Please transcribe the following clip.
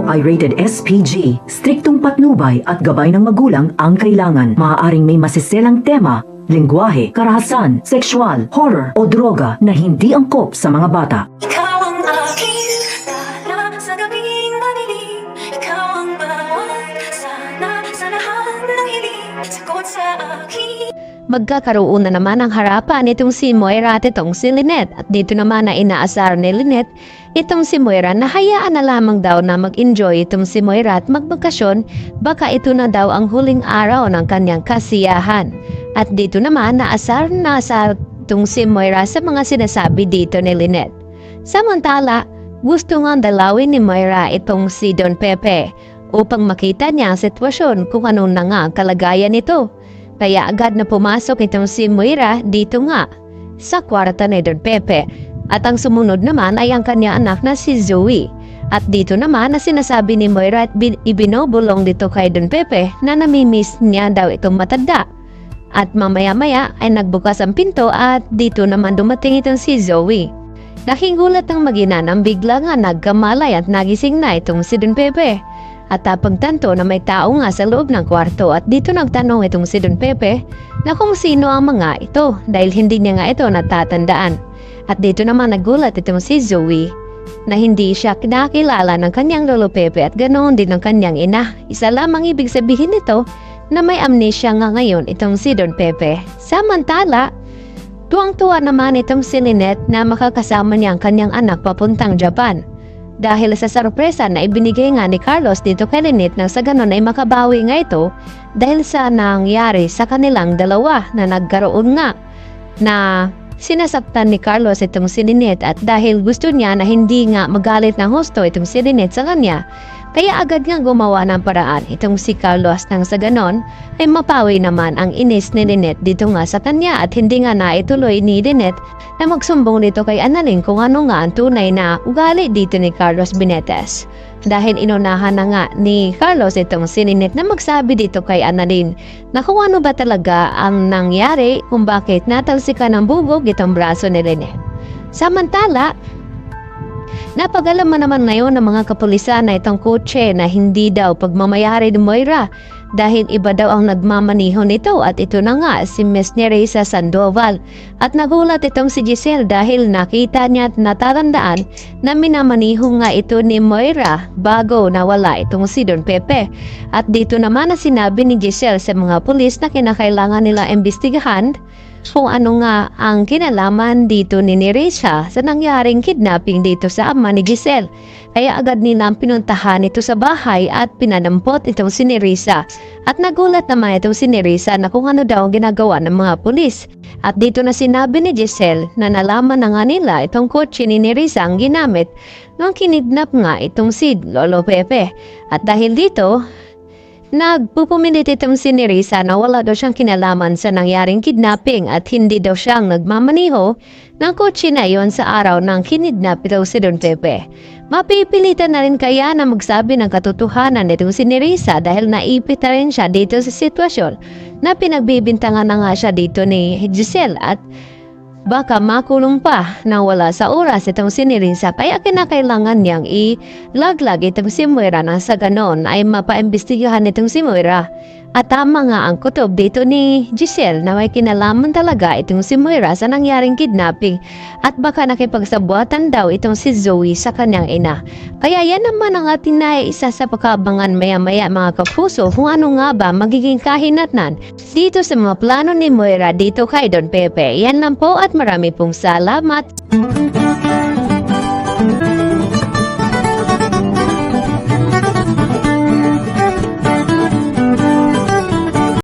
ay rated SPG. Striktong patnubay at gabay ng magulang ang kailangan. Maaaring may masiselang tema, lengguwahe, karahasan, sexual, horror o droga na hindi angkop sa mga bata. Ikaw ang aking tala sa gabing madilim. Ikaw ang bawat sana sa lahat ng hiling. Sagot sa akin. Magkakaroon na naman ang harapan itong si Moira at itong si Lynette. At dito naman na inaasar ni Lynette itong si Moira na hayaan na lamang daw na mag-enjoy itong si Moira at magbakasyon. Baka ito na daw ang huling araw ng kanyang kasiyahan. At dito naman naasar itong si Moira sa mga sinasabi dito ni Lynette. Samantala, gusto nga dalawin ni Moira itong si Don Pepe upang makita niya ang sitwasyon kung ano na nga ang kalagayan nito. Kaya agad na pumasok itong si Moira dito nga sa kwarta ni Don Pepe. At ang sumunod naman ay ang kanya anak na si Zoe. At dito naman na sinasabi ni Moira at ibinobulong dito kay Don Pepe na namimiss niya daw itong matanda. At mamaya-maya ay nagbukas ang pinto at dito naman dumating itong si Zoe. Laking gulat ng mag-ina nang bigla nga nagkamalay at nagising na itong si Don Pepe. At pagtanto na may tao nga sa loob ng kwarto at dito nagtanong itong si Don Pepe na kung sino ang mga ito dahil hindi niya nga ito natatandaan. At dito naman nagulat itong si Zoe na hindi siya kinakilala ng kanyang lolo Pepe at ganoon din ng kanyang ina. Isa lamang ibig sabihin nito na may amnesia nga ngayon itong si Don Pepe. Samantala, tuwang-tuwa naman itong si Lynette na makakasama niya ang kanyang anak papuntang Japan. Dahil sa sorpresa na ibinigay nga ni Carlos dito kay Lynette nang sa ganon ay makabawi nga ito dahil sa nangyari sa kanilang dalawa na nagkaroon nga na sinasaktan ni Carlos itong si Lynette at dahil gusto niya na hindi nga magalit ng husto itong si Lynette sa kanya, kaya agad nga gumawa ng paraan itong si Carlos nang sa ganon ay mapawi naman ang inis ni Lynette dito nga sa kanya at hindi nga naituloy ni Lynette na magsumbong dito kay Annalyn kung ano nga ang tunay na ugali dito ni Carlos Benitez. Dahil inunahan na nga ni Carlos itong si Lynette na magsabi dito kay Annalyn na kung ano ba talaga ang nangyari kung bakit natalsikan ng bubog itong braso ni Lynette. Samantala, napagalaman naman ngayon ng mga kapulisan na itong kotse na hindi daw pagmamayari ni Moira dahil iba daw ang nagmamaniho nito at ito na nga si Miss Nereza Sandoval. At nagulat itong si Giselle dahil nakita niya at natatandaan na minamaniho nga ito ni Moira bago nawala itong si Don Pepe. At dito naman na sinabi ni Giselle sa mga pulis na kinakailangan nila imbestigahan kung ano nga ang kinalaman dito ni Nereza sa nangyaring kidnapping dito sa ama ni Giselle. Kaya agad nilang pinuntahan ito sa bahay at pinanampot itong si Nereza. At nagulat naman itong si Nereza na kung ano daw ang ginagawa ng mga pulis. At dito na sinabi ni Giselle na nalaman na nga nila itong kotse ni Nereza ang ginamit nung kinidnap nga itong si Lolo Pepe. At dahil dito, nagpupumilit itong si Nereza na wala daw siyang kinalaman sa nangyaring kidnapping at hindi daw siyang nagmamaniho ng kotse na yon sa araw ng kinidnap ito si Don Pepe. Mapipilitan na rin kaya na magsabi ng katotohanan itong si Nereza dahil naipit na rin siya dito sa sitwasyon na pinagbibintangan na nga siya dito ni Giselle at baka makulong pa nang wala sa oras itong si Nereza kaya kinakailangan niyang ilaglag itong si Moira na sa ganon ay mapaimbestigahan itong si Moira. At tama nga ang kutob dito ni Giselle na may kinalaman talaga itong si Moira sa nangyaring kidnapping at baka nakipagsabuatan daw itong si Zoe sa kanyang ina. Kaya yan naman ang ating naiisa sa pagkabangan maya-maya mga kapuso kung ano nga ba magiging kahinatnan dito sa mga plano ni Moira dito kay Don Pepe. Yan lang po at marami pong salamat.